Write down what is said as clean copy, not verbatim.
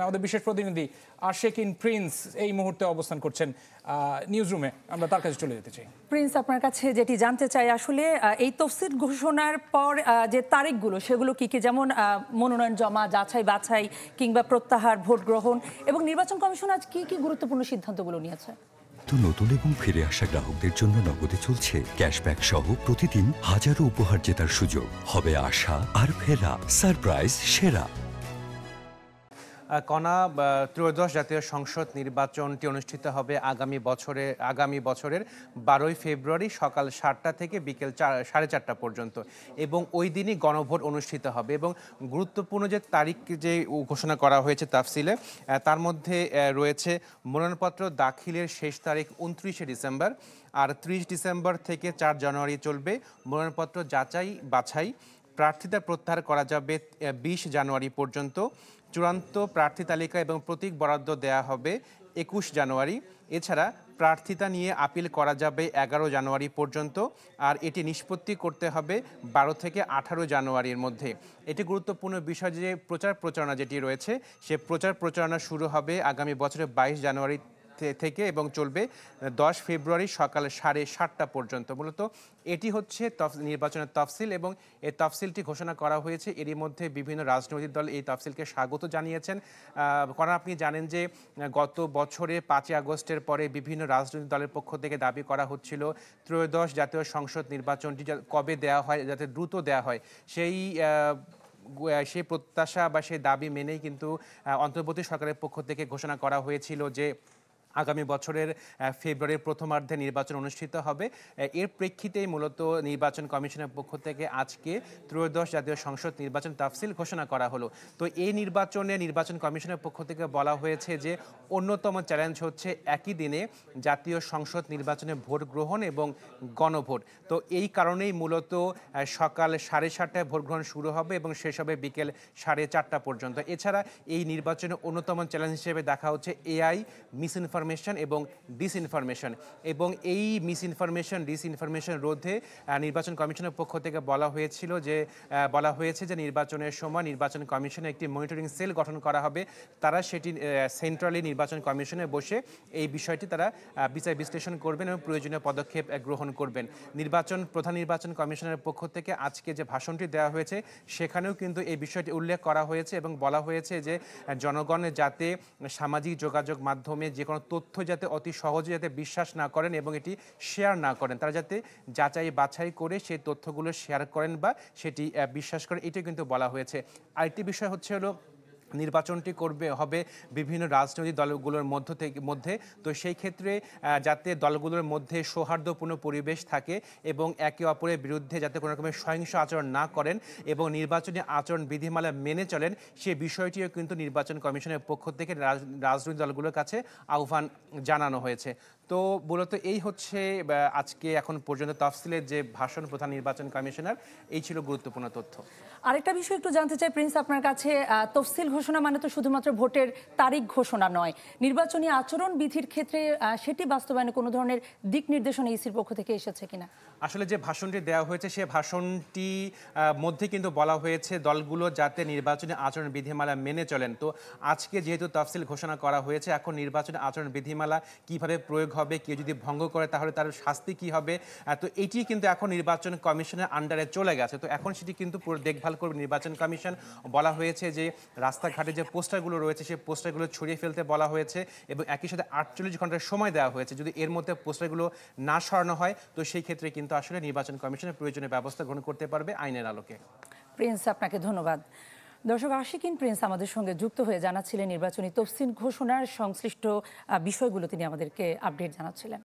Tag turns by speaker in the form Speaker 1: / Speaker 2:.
Speaker 1: আমাদের বিশেষ প্রতিনিধি আশেকিন প্রিন্স এই মুহূর্তে অবস্থান করছেন নিউজ রুমে। আমরা তার কাছে চলে যেতে চাই।
Speaker 2: প্রিন্স, আপনার কাছে যেটি জানতে চাই আসলে এই তফসিল ঘোষণার পর যে তারিখগুলো সেগুলো কি কি, যেমন মনোনয়ন জমা, যাচাই বাছাই কিংবা প্রত্যাহার, ভোট গ্রহণ, এবং নির্বাচন কমিশন আজ কি কি গুরুত্বপূর্ণ সিদ্ধান্তগুলো নিয়েছে?
Speaker 3: তো নতুন এবং ফিরে আসা গ্রাহকদের জন্য নগদে চলছে ক্যাশব্যাক সহ প্রতিদিন হাজারো উপহার জেতার সুযোগ। হবে আশা আর ফেরা, সারপ্রাইজ সেরা।
Speaker 4: কণা, ত্রয়োদশ জাতীয় সংসদ নির্বাচনটি অনুষ্ঠিত হবে আগামী বছরের 12ই ফেব্রুয়ারি সকাল 7টা থেকে বিকেল 4:30 পর্যন্ত, এবং ওই দিনই গণভোট অনুষ্ঠিত হবে। এবং গুরুত্বপূর্ণ যে তারিখ যে ঘোষণা করা হয়েছে তাফসিলে, তার মধ্যে রয়েছে মনোনয়নপত্র দাখিলের শেষ তারিখ 29শে ডিসেম্বর, আর 30 ডিসেম্বর থেকে 4 জানুয়ারি চলবে মনোনয়নপত্র যাচাই বাছাই। প্রার্থিতা প্রত্যাহার করা যাবে 20 জানুয়ারি পর্যন্ত। চূড়ান্ত প্রার্থী তালিকা এবং প্রতীক বরাদ্দ দেয়া হবে 21 জানুয়ারি। এছাড়া প্রার্থিতা নিয়ে আপিল করা যাবে 11 জানুয়ারি পর্যন্ত, আর এটি নিষ্পত্তি করতে হবে 12 থেকে 18 জানুয়ারির মধ্যে। এটি গুরুত্বপূর্ণ বিষয় যে প্রচার প্রচারণা যেটি রয়েছে, সে প্রচার প্রচারণা শুরু হবে আগামী বছরের 22 জানুয়ারি থেকে এবং চলবে 10 ফেব্রুয়ারি সকাল 7:30 পর্যন্ত। মূলত এটি হচ্ছে নির্বাচনের তফসিল, এবং এই তফসিলটি ঘোষণা করা হয়েছে। এরই মধ্যে বিভিন্ন রাজনৈতিক দল এই তফসিলকে স্বাগত জানিয়েছেন। কারণ আপনি জানেন যে গত বছরে 5ই আগস্টের পরে বিভিন্ন রাজনৈতিক দলের পক্ষ থেকে দাবি করা হচ্ছিল ত্রয়োদশ জাতীয় সংসদ নির্বাচনটি কবে দেওয়া হয়, যাতে দ্রুত দেওয়া হয়। সেই প্রত্যাশা বা সেই দাবি মেনেই কিন্তু অন্তর্বর্তী সরকারের পক্ষ থেকে ঘোষণা করা হয়েছিল যে আগামী বছরের ফেব্রুয়ারির প্রথমার্ধে নির্বাচন অনুষ্ঠিত হবে। এর প্রেক্ষিতেই মূলত নির্বাচন কমিশনের পক্ষ থেকে আজকে ত্রয়োদশ জাতীয় সংসদ নির্বাচন তাফসিল ঘোষণা করা হলো। তো এই নির্বাচনে নির্বাচন কমিশনের পক্ষ থেকে বলা হয়েছে যে অন্যতম চ্যালেঞ্জ হচ্ছে একই দিনে জাতীয় সংসদ নির্বাচনে ভোট গ্রহণ এবং গণভোট। তো এই কারণেই মূলত সকাল 7:30টায় ভোট গ্রহণ শুরু হবে এবং শেষ হবে বিকেল 4:30 পর্যন্ত। এছাড়া এই নির্বাচনের অন্যতম চ্যালেঞ্জ হিসেবে দেখা হচ্ছে এআই, মিসইনফরমেশন এবং ডিসইনফরমেশন। এবং এই ডিসইনফরমেশন রোধে নির্বাচন কমিশনের পক্ষ থেকে বলা হয়েছে যে নির্বাচনের সময় নির্বাচন কমিশনে একটি মনিটরিং সেল গঠন করা হবে। তারা সেটি সেন্ট্রালি নির্বাচন কমিশনে বসে এই বিষয়টি তারা বিচার বিশ্লেষণ করবেন এবং প্রয়োজনীয় পদক্ষেপ গ্রহণ করবেন। প্রধান নির্বাচন কমিশনের পক্ষ থেকে আজকে যে ভাষণটি দেওয়া হয়েছে সেখানেও কিন্তু এই বিষয়টি উল্লেখ করা হয়েছে এবং বলা হয়েছে যে জনগণ যাতে সামাজিক যোগাযোগ মাধ্যমে যে কোনো তথ্য যাতে অতি সহজে যাতে বিশ্বাস না করেন এবং এটি শেয়ার না করেন, তারা যাতে যাচাই বাছাই করে সেই তথ্যগুলো শেয়ার করেন বা সেটি বিশ্বাস করেন, এটি কিন্তু বলা হয়েছে। আরেকটি বিষয় হলো নির্বাচনটি হবে বিভিন্ন রাজনৈতিক দলগুলোর মধ্যে। তো সেই ক্ষেত্রে যাতে দলগুলোর মধ্যে সৌহার্দ্যপূর্ণ পরিবেশ থাকে এবং একে অপরের বিরুদ্ধে যাতে কোনো রকমের সহিংস আচরণ না করেন এবং নির্বাচনী আচরণ বিধিমালা মেনে চলেন, সে বিষয়টিও কিন্তু নির্বাচন কমিশনের পক্ষ থেকে রাজনৈতিক দলগুলোর কাছে আহ্বান জানানো হয়েছে। তো মূলত এই হচ্ছে আজকে এখন পর্যন্ত তফসিলের যে ভাষণ প্রধান নির্বাচন কমিশনার, এই ছিল গুরুত্বপূর্ণ তথ্য।
Speaker 2: আরেকটা বিষয় একটু জানতে চাই প্রিন্স, আপনার কাছে তফসিল ঘোষণা মানে তো শুধুমাত্র ভোটের তারিখ ঘোষণা নয়, নির্বাচনী আচরণ বিধির ক্ষেত্রে সেটি বাস্তবায়নে কোনো ধরনের দিক নির্দেশনা ইসির পক্ষ থেকে এসেছে কিনা?
Speaker 4: আসলে যে ভাষণটি দেওয়া হয়েছে সে ভাষণটি মধ্যে কিন্তু বলা হয়েছে দলগুলো যাতে নির্বাচনী আচরণ বিধিমালা মেনে চলেন। তো আজকে যেহেতু তফসিল ঘোষণা করা হয়েছে, এখন নির্বাচনী আচরণ বিধিমালা কিভাবে প্রয়োগ হবে, কেউ যদি ভঙ্গ করে তাহলে তার শাস্তি কি হবে, তো এটি কিন্তু এখন নির্বাচন কমিশনের আন্ডারে চলে গেছে। তো এখন সেটি কিন্তু পুরো দেখভাল করবে নির্বাচন কমিশন। বলা হয়েছে যে রাস্তাঘাটে যে পোস্টারগুলো রয়েছে সেই পোস্টারগুলো ছড়িয়ে ফেলতে বলা হয়েছে এবং একই সাথে 48 ঘন্টার সময় দেওয়া হয়েছে। যদি এর মধ্যে পোস্টারগুলো না সরানো হয় তো সেই ক্ষেত্রে কিন্তু আসলে নির্বাচন কমিশনের প্রয়োজনীয় ব্যবস্থা গ্রহণ করতে পারবে আইনের আলোকে।
Speaker 2: প্রিন্স, আপনাকে ধন্যবাদ। দর্শক, আশিকিন প্রিন্স আমাদের সঙ্গে যুক্ত হয়ে জানাচ্ছিলেন নির্বাচনী তফসিল ঘোষণার সংশ্লিষ্ট বিষয়গুলো, তিনি আমাদেরকে আপডেট জানাচ্ছিলেন।